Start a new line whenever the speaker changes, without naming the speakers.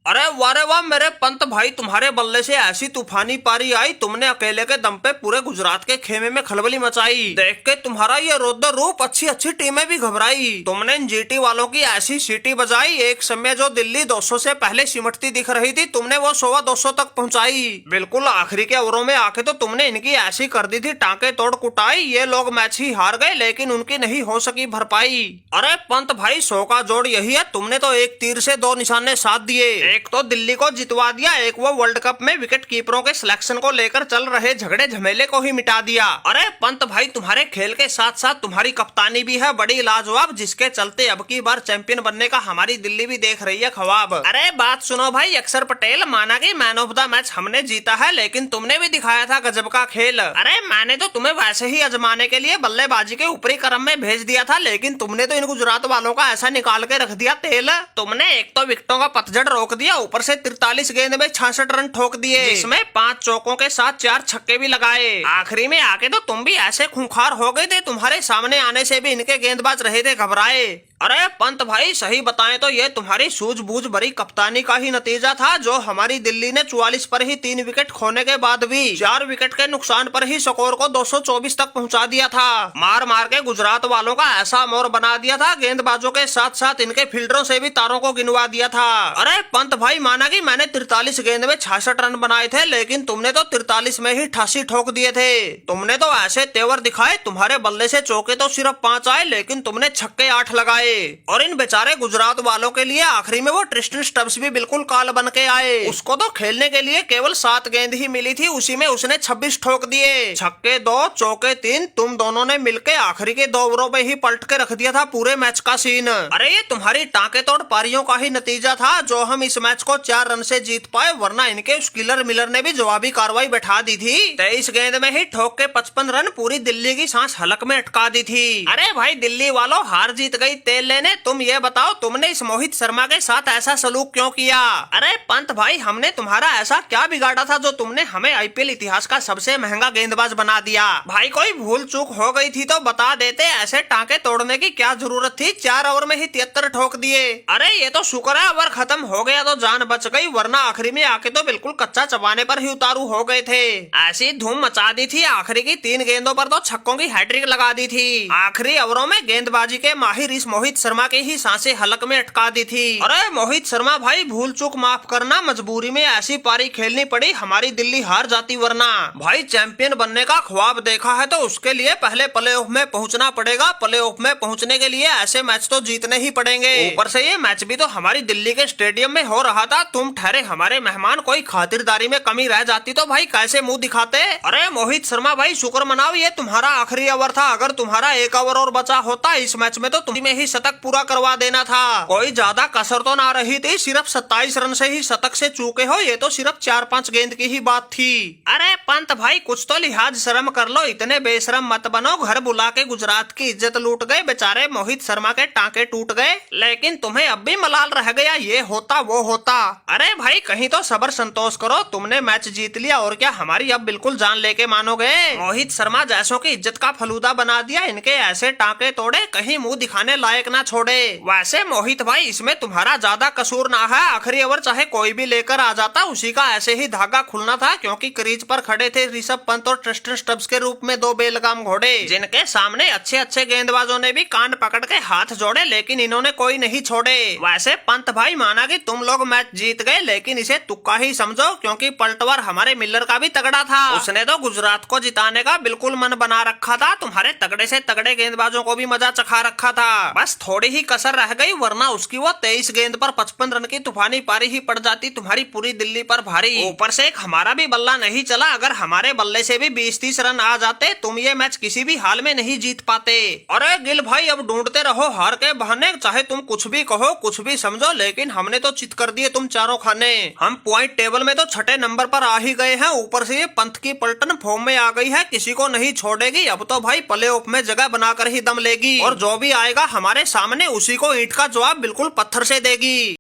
अरे वारे वाह मेरे पंत भाई, तुम्हारे बल्ले से ऐसी तूफानी पारी आई, तुमने अकेले के दम पे पूरे गुजरात के खेमे में खलबली मचाई। देख के तुम्हारा ये रौद्र रूप अच्छी अच्छी टीमें भी घबराई। तुमने इन जीटी वालों की ऐसी सीटी बजाई, एक समय जो दिल्ली 200 से पहले सिमटती दिख रही थी, तुमने वो 125 तक पहुंचाई। बिल्कुल आखिरी के ओवरों में आके तो तुमने इनकी ऐसी कर दी थी टांके तोड़ कुटाई, ये लोग मैच ही हार गए, लेकिन उनकी नहीं हो सकी भरपाई। अरे पंत भाई 100 का जोड़ यही है, तुमने तो एक तीर से 2 निशाने साध दिए। एक तो दिल्ली को जितवा दिया, एक वो वर्ल्ड कप में विकेट कीपरों के सिलेक्शन को लेकर चल रहे झगड़े झमेले को ही मिटा दिया। अरे पंत भाई तुम्हारे खेल के साथ साथ तुम्हारी कप्तानी भी है बड़ी लाजवाब, जिसके चलते अब की बार चैंपियन बनने का हमारी दिल्ली भी देख रही है ख्वाब। अरे बात सुनो भाई अक्षर पटेल, माना कि मैन ऑफ द मैच हमने जीता है, लेकिन तुमने भी दिखाया था गजब का खेल। अरे मैंने तो तुम्हें वैसे ही आजमाने के लिए बल्लेबाजी के ऊपरी क्रम में भेज दिया था, लेकिन तुमने तो इन गुजरात वालों का ऐसा निकाल के रख दिया तेल। तुमने एक तो विकेटों का पतझड़ रोक दिया, ऊपर से 43 गेंद में 66 रन ठोक दिए, जिसमें 5 चौकों के साथ 4 छक्के भी लगाए। आखिरी में आके तो तुम भी ऐसे खूंखार हो गए थे, तुम्हारे सामने आने से भी इनके गेंदबाज रहे थे घबराए। अरे पंत भाई सही बताएं तो ये तुम्हारी सूझबूझ भरी कप्तानी का ही नतीजा था, जो हमारी दिल्ली ने 44 पर ही 3 विकेट खोने के बाद भी 4 विकेट के नुकसान पर ही स्कोर को 224 तक पहुंचा दिया था। मार मार के गुजरात वालों का ऐसा मोर बना दिया था, गेंदबाजों के साथ साथ इनके फील्डरों से भी तारों को गिनवा दिया था। अरे पंत भाई माना कि मैंने 43 गेंद में 66 रन बनाए थे, लेकिन तुमने तो 43 में ही 88 ठोक दिए थे। तुमने तो ऐसे तेवर दिखाए, तुम्हारे बल्ले से चौके तो सिर्फ 5 आए, लेकिन तुमने छक्के 8 लगाए। और इन बेचारे गुजरात वालों के लिए आखिरी में वो ट्रिस्टन स्टब्स भी बिल्कुल काल बन के आए। उसको तो खेलने के लिए केवल 7 गेंद ही मिली थी, उसी में उसने 26 ठोक दिए। छक्के 2 चौके 3, तुम दोनों ने मिलके आखिरी के 2 ओवरों में ही पलट के रख दिया था पूरे मैच का सीन। अरे ये तुम्हारी टांके तोड़ पारियों का ही नतीजा था, जो हम इस मैच को 4 रन से जीत पाए, वरना इनके उस किलर मिलर ने भी जवाबी कार्रवाई बैठा दी थी। 23 गेंद में ही ठोक के 55 रन, पूरी दिल्ली की सांस हलक में अटका दी थी। अरे भाई दिल्ली वालों, हार जीत गई तेल लेने, तुम ये बताओ तुमने इस मोहित शर्मा के साथ ऐसा सलूक क्यों किया? अरे पंत भाई हमने तुम्हारा ऐसा क्या बिगाड़ा था जो तुमने हमें आईपीएल इतिहास का सबसे महंगा गेंदबाज बना दिया? भाई कोई भूल चूक हो गई थी तो बता देते, ऐसे टांके तोड़ने की क्या जरूरत थी? 4 ओवर में ही 73 ठोक दिए। अरे ये तो शुक्र है ओवर खत्म हो गया तो जान बच गई, वरना आखिरी में आके तो बिल्कुल कच्चा चबाने पर ही उतारू हो गए थे। ऐसी धूम मचा दी थी, आखिरी की 3 गेंदों पर तो छक्कों की हैट्रिक लगा दी थी। आखिरी ओवरों में गेंदबाजी के माहिर इस मोहित शर्मा के ही सांसें हलक में अटका दी थी। अरे मोहित शर्मा भाई भूल चूक माफ करना, मजबूरी में ऐसी पारी खेलनी पड़ी, हमारी दिल्ली हार जाती वरना। भाई चैंपियन बनने का ख्वाब देखा है तो उसके लिए पहले प्लेऑफ में पहुंचना पड़ेगा, प्लेऑफ में पहुंचने के लिए ऐसे मैच तो जीतने ही पड़ेंगे। ऊपर से ये मैच भी तो हमारी दिल्ली के स्टेडियम में हो रहा था, तुम ठहरे हमारे मेहमान, कोई खातिरदारी में कमी रह जाती तो भाई कैसे मुंह दिखाते? अरे मोहित शर्मा भाई शुक्र मनाओ, ये तुम्हारा आखिरी ओवर था, अगर तुम्हारा 1 ओवर और बचा होता इस मैच में तो तुम्हें ही शतक पूरा करवा देना था। कोई ज्यादा कसर तो ना रही थी, सिर्फ 27 रन से ही शतक से चूके हो, ये तो सिर्फ 4-5 गेंद की ही बात थी। अरे पंत भाई कुछ तो लिहाज शर्म कर लो, इतने बेशरम मत बनो, घर बुला के गुजरात की इज्जत लूट गए, बेचारे मोहित शर्मा के टांके टूट गए, लेकिन तुम्हें अब भी मलाल रह गया, ये होता वो होता। अरे भाई कहीं तो सबर संतोष करो, तुमने मैच जीत लिया और क्या हमारी अब बिल्कुल जान लेके मानोगे? मोहित शर्मा जैसों की इज्जत का फलूदा बना दिया, इनके ऐसे टांके तोड़े, कहीं मुंह दिखाने लायक ना छोड़े। वैसे मोहित भाई इसमें तुम्हारा ज्यादा कसूर ना है, आखिरी ओवर चाहे कोई भी लेकर आ जाता, उसी का ऐसे ही धागा खुलना था, क्योंकि क्रीज पर खड़े थे ऋषभ पंत और ट्रिस्टन स्टब्स के रूप में 2 बेलगाम घोड़े, जिनके सामने अच्छे अच्छे गेंदबाजों ने भी कान पकड़ के हाथ जोड़े, लेकिन इन्होंने कोई नहीं छोड़े। वैसे पंत भाई माना कि तुम लोग मैच जीत गए, लेकिन इसे तुक्का ही समझो, क्योंकि पलटवार हमारे मिलर का भी तगड़ा था, उसने तो गुजरात को जिताने का बिल्कुल मन बना रखा था, तुम्हारे तगड़े से तगड़े गेंदबाजों को भी मजा चखा रखा था, बस थोड़ी ही कसर रह गई, वरना उसकी वो 23 गेंद पर 55 रन की तूफानी पारी ही पड़ जाती तुम्हारी पूरी दिल्ली पर भारी। ऊपर से एक हमारा भी बल्ला नहीं चला, अगर हमारे बल्ले से भी 20-30 रन आ जाते, तुम ये मैच किसी भी हाल में नहीं जीत पाते। अरे गिल भाई अब ढूंढते रहो हार के बहाने, चाहे तुम कुछ भी कहो कुछ भी समझो, लेकिन हमने तो चित कर दिए तुम चारों खाने। हम पॉइंट टेबल में तो 6ठे नंबर पर आ ही गए हैं, ऊपर से ये पंत की पलटन फॉर्म में आ गई है, किसी को नहीं छोड़ेगी, अब तो भाई प्लेऑफ में जगह बनाकर ही दम लेगी, और जो भी आएगा हमारे सामने उसी को ईंट का जवाब बिल्कुल पत्थर से देगी।